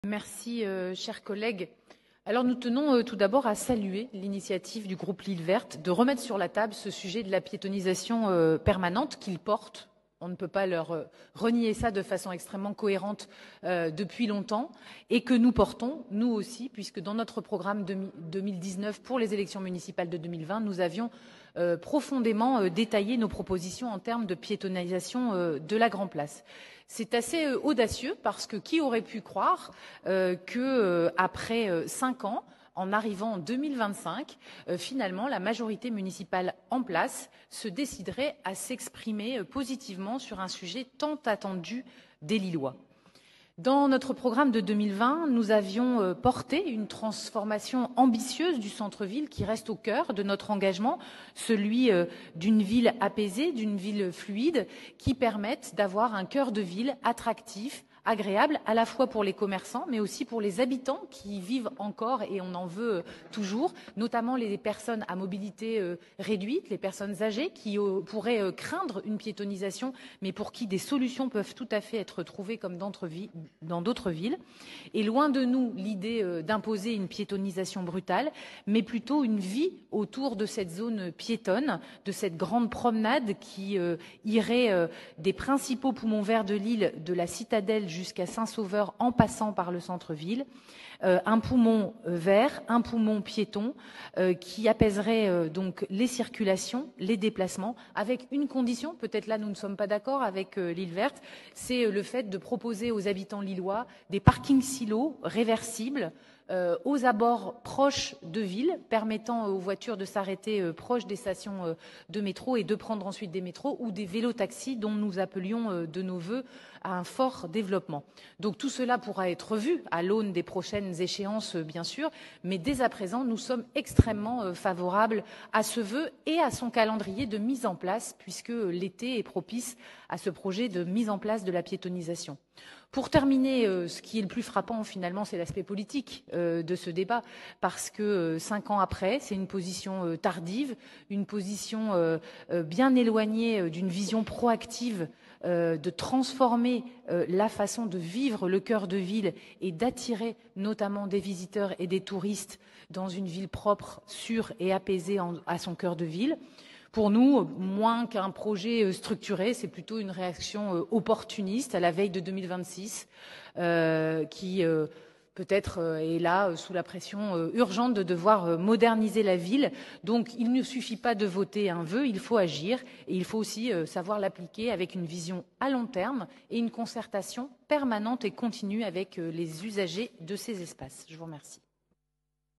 Merci, chers collègues. Alors nous tenons tout d'abord à saluer l'initiative du groupe L'Île Verte de remettre sur la table ce sujet de la piétonisation permanente qu'ils portent. On ne peut pas leur renier ça de façon extrêmement cohérente depuis longtemps et que nous portons, nous aussi, puisque dans notre programme 2019 pour les élections municipales de 2020, nous avions profondément détaillé nos propositions en termes de piétonisation de la Grand Place. C'est assez audacieux parce que qui aurait pu croire qu'après 5 ans, en arrivant en 2025, finalement, la majorité municipale en place se déciderait à s'exprimer positivement sur un sujet tant attendu des Lillois. Dans notre programme de 2020, nous avions porté une transformation ambitieuse du centre-ville qui reste au cœur de notre engagement, celui d'une ville apaisée, d'une ville fluide, qui permette d'avoir un cœur de ville attractif, agréable à la fois pour les commerçants mais aussi pour les habitants qui vivent encore et on en veut toujours, notamment les personnes à mobilité réduite, les personnes âgées qui pourraient craindre une piétonisation mais pour qui des solutions peuvent tout à fait être trouvées comme dans d'autres villes. Et loin de nous l'idée d'imposer une piétonisation brutale, mais plutôt une vie autour de cette zone piétonne, de cette grande promenade qui irait des principaux poumons verts de l'île, de la citadelle jusqu'à Saint-Sauveur en passant par le centre-ville. Un poumon vert, un poumon piéton qui apaiserait donc les circulations, les déplacements, avec une condition, peut-être là nous ne sommes pas d'accord avec l'Île Verte, c'est le fait de proposer aux habitants lillois des parkings silos réversibles aux abords proches de villes, permettant aux voitures de s'arrêter proches des stations de métro et de prendre ensuite des métros ou des vélotaxis dont nous appelions de nos vœux à un fort développement. Donc tout cela pourra être vu à l'aune des prochaines échéances, bien sûr, mais dès à présent, nous sommes extrêmement favorables à ce vœu et à son calendrier de mise en place, puisque l'été est propice à ce projet de mise en place de la piétonisation. Pour terminer, ce qui est le plus frappant finalement, c'est l'aspect politique de ce débat, parce que 5 ans après, c'est une position tardive, une position bien éloignée d'une vision proactive de transformer la façon de vivre le cœur de ville et d'attirer notamment des visiteurs et des touristes dans une ville propre, sûre et apaisée à son cœur de ville. Pour nous, moins qu'un projet structuré, c'est plutôt une réaction opportuniste à la veille de 2026 qui peut-être est là sous la pression urgente de devoir moderniser la ville. Donc il ne suffit pas de voter un vœu, il faut agir et il faut aussi savoir l'appliquer avec une vision à long terme et une concertation permanente et continue avec les usagers de ces espaces. Je vous remercie.